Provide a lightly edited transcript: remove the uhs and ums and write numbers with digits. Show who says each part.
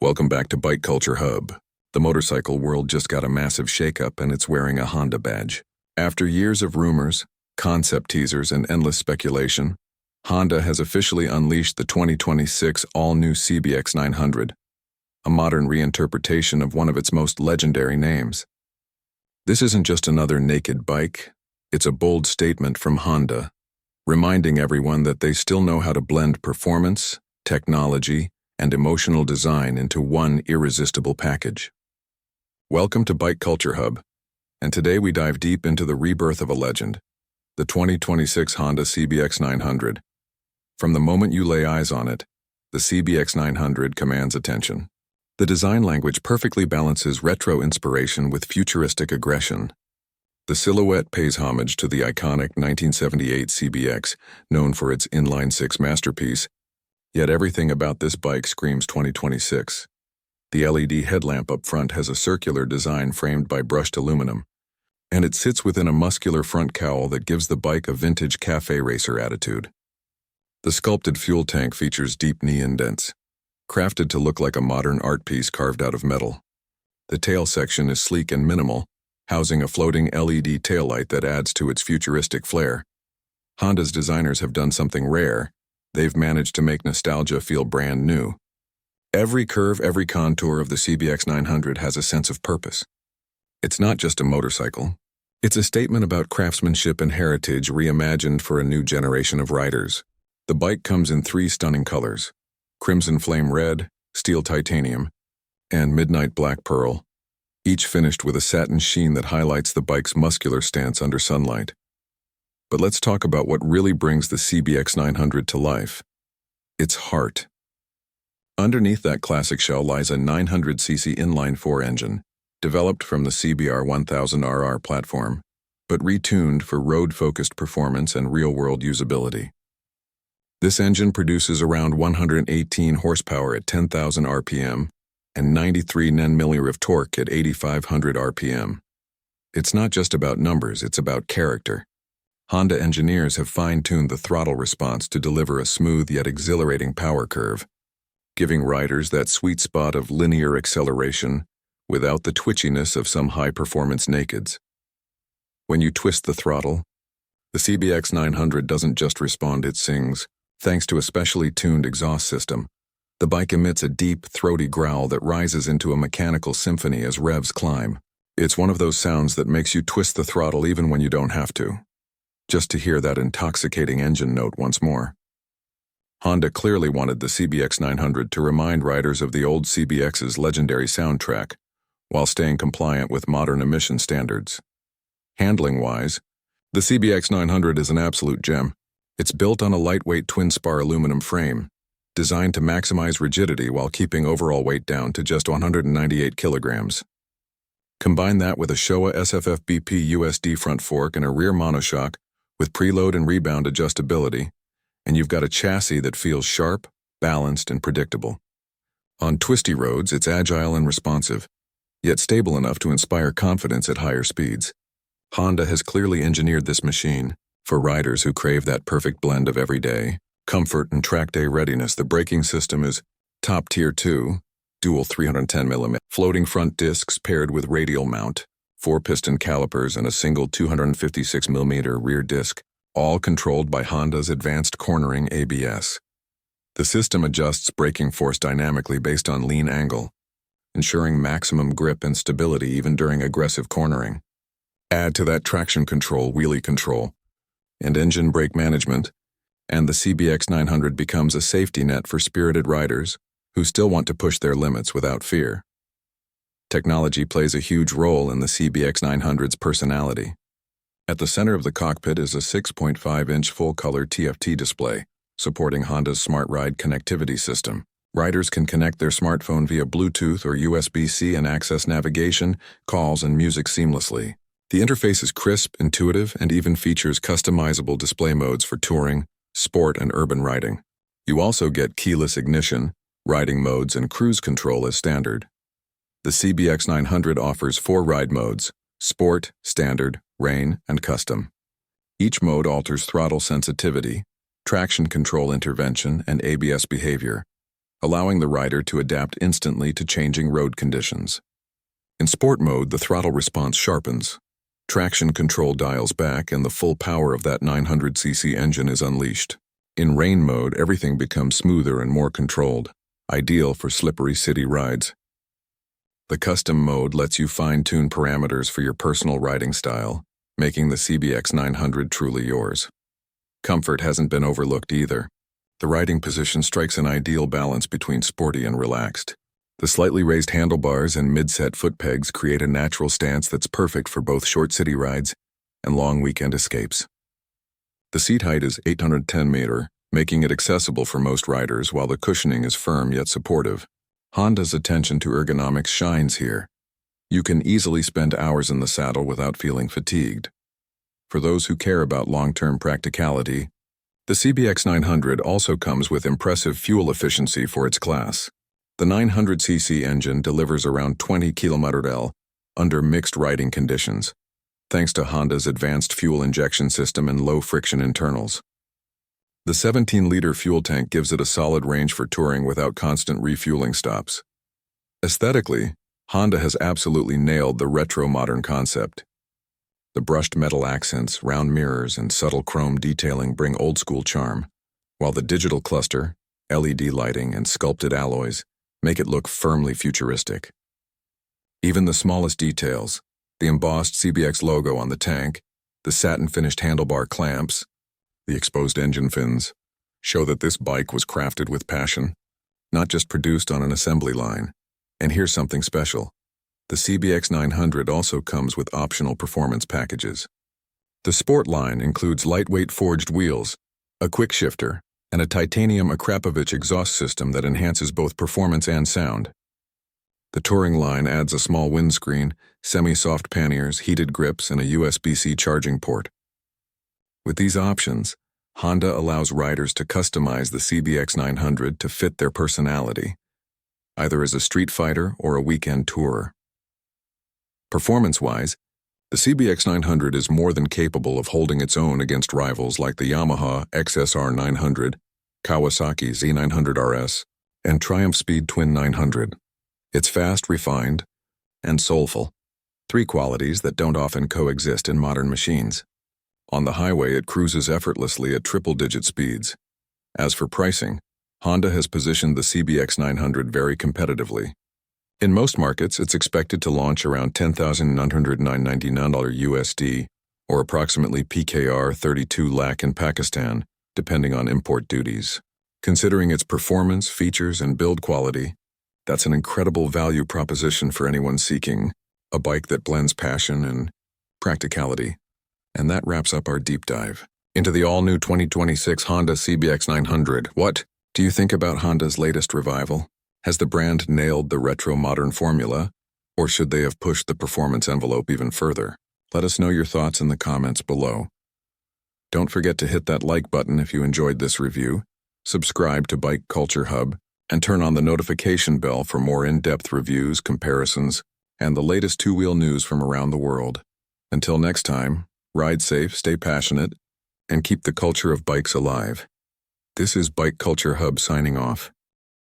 Speaker 1: Welcome back to Bike Culture Hub. The motorcycle world just got a massive shakeup and it's wearing a Honda badge. After years of rumors, concept teasers, and endless speculation, Honda has officially unleashed the 2026 all-new CBX900, a modern reinterpretation of one of its most legendary names. This isn't just another naked bike, it's a bold statement from Honda, reminding everyone that they still know how to blend performance, technology, and emotional design into one irresistible package. Welcome to Bike Culture Hub, and today we dive deep into the rebirth of a legend, the 2026 Honda CBX900. From the moment you lay eyes on it, the CBX900 commands attention. The design language perfectly balances retro inspiration with futuristic aggression. The silhouette pays homage to the iconic 1978 CBX, known for its inline-six masterpiece, yet everything about this bike screams 2026. The LED headlamp up front has a circular design framed by brushed aluminum, and it sits within a muscular front cowl that gives the bike a vintage cafe racer attitude. The sculpted fuel tank features deep knee indents, crafted to look like a modern art piece carved out of metal. The tail section is sleek and minimal, housing a floating LED taillight that adds to its futuristic flair. Honda's designers have done something rare. They've managed to make nostalgia feel brand new. Every curve, every contour of the CBX900 has a sense of purpose. It's not just a motorcycle. It's a statement about craftsmanship and heritage reimagined for a new generation of riders. The bike comes in three stunning colors: crimson flame red, steel titanium, and midnight black pearl, each finished with a satin sheen that highlights the bike's muscular stance under sunlight. But let's talk about what really brings the CBX900 to life: its heart. Underneath that classic shell lies a 900cc inline-4 engine, developed from the CBR 1000RR platform, but retuned for road-focused performance and real-world usability. This engine produces around 118 horsepower at 10,000 RPM and 93 Nm of torque at 8,500 RPM. It's not just about numbers, it's about character. Honda engineers have fine-tuned the throttle response to deliver a smooth yet exhilarating power curve, giving riders that sweet spot of linear acceleration without the twitchiness of some high-performance nakeds. When you twist the throttle, the CBX900 doesn't just respond, it sings. Thanks to a specially tuned exhaust system, the bike emits a deep, throaty growl that rises into a mechanical symphony as revs climb. It's one of those sounds that makes you twist the throttle even when you don't have to, just to hear that intoxicating engine note once more. Honda clearly wanted the CBX900 to remind riders of the old CBX's legendary soundtrack, while staying compliant with modern emission standards. Handling-wise, the CBX900 is an absolute gem. It's built on a lightweight twin-spar aluminum frame, designed to maximize rigidity while keeping overall weight down to just 198 kilograms. Combine that with a Showa SFF-BP USD front fork and a rear monoshock with preload and rebound adjustability, and you've got a chassis that feels sharp, balanced, and predictable. On twisty roads, it's agile and responsive, yet stable enough to inspire confidence at higher speeds. Honda has clearly engineered this machine for riders who crave that perfect blend of everyday comfort and track day readiness. The braking system is top tier 2, dual 310mm floating front discs paired with radial mount, 4-piston calipers, and a single 256mm rear disc, all controlled by Honda's advanced cornering ABS. The system adjusts braking force dynamically based on lean angle, ensuring maximum grip and stability even during aggressive cornering. Add to that traction control, wheelie control, and engine brake management, and the CBX900 becomes a safety net for spirited riders who still want to push their limits without fear. Technology plays a huge role in the CBX900's personality. At the center of the cockpit is a 6.5-inch full-color TFT display, supporting Honda's Smart Ride connectivity system. Riders can connect their smartphone via Bluetooth or USB-C and access navigation, calls, and music seamlessly. The interface is crisp, intuitive, and even features customizable display modes for touring, sport, and urban riding. You also get keyless ignition, riding modes, and cruise control as standard. The CBX900 offers 4 ride modes: Sport, Standard, Rain, and Custom. Each mode alters throttle sensitivity, traction control intervention, and ABS behavior, allowing the rider to adapt instantly to changing road conditions. In sport mode, the throttle response sharpens. Traction control dials back and the full power of that 900cc engine is unleashed. In rain mode, everything becomes smoother and more controlled, ideal for slippery city rides. The custom mode lets you fine-tune parameters for your personal riding style, making the CBX900 truly yours. Comfort hasn't been overlooked either. The riding position strikes an ideal balance between sporty and relaxed. The slightly raised handlebars and mid-set foot pegs create a natural stance that's perfect for both short city rides and long weekend escapes. The seat height is 810 meters, making it accessible for most riders while the cushioning is firm yet supportive. Honda's attention to ergonomics shines here. You can easily spend hours in the saddle without feeling fatigued. For those who care about long-term practicality, the CBX900 also comes with impressive fuel efficiency for its class. The 900cc engine delivers around 20 km/h under mixed riding conditions, thanks to Honda's advanced fuel injection system and low-friction internals. The 17-liter fuel tank gives it a solid range for touring without constant refueling stops. Aesthetically, Honda has absolutely nailed the retro-modern concept. The brushed metal accents, round mirrors, and subtle chrome detailing bring old-school charm, while the digital cluster, LED lighting, and sculpted alloys make it look firmly futuristic. Even the smallest details, the embossed CBX logo on the tank, the satin-finished handlebar clamps, the exposed engine fins, show that this bike was crafted with passion, not just produced on an assembly line. And here's something special. The CBX900 also comes with optional performance packages. The Sport line includes lightweight forged wheels, a quick shifter, and a titanium Akrapovic exhaust system that enhances both performance and sound. The Touring line adds a small windscreen, semi-soft panniers, heated grips, and a USB-C charging port. With these options, Honda allows riders to customize the CBX900 to fit their personality, either as a street fighter or a weekend tourer. Performance-wise, the CBX900 is more than capable of holding its own against rivals like the Yamaha XSR 900, Kawasaki Z900 RS, and Triumph Speed Twin 900. It's fast, refined, and soulful, three qualities that don't often coexist in modern machines. On the highway, it cruises effortlessly at triple-digit speeds. As for pricing, Honda has positioned the CBX900 very competitively. In most markets, it's expected to launch around $10,999 USD, or approximately PKR 32 lakh in Pakistan, depending on import duties. Considering its performance, features, and build quality, that's an incredible value proposition for anyone seeking a bike that blends passion and practicality. And that wraps up our deep dive into the all-new 2026 Honda CBX900. What do you think about Honda's latest revival? Has the brand nailed the retro-modern formula, or should they have pushed the performance envelope even further? Let us know your thoughts in the comments below. Don't forget to hit that like button if you enjoyed this review, subscribe to Bike Culture Hub, and turn on the notification bell for more in-depth reviews, comparisons, and the latest two-wheel news from around the world. Until next time, ride safe, stay passionate, and keep the culture of bikes alive. This is Bike Culture Hub signing off.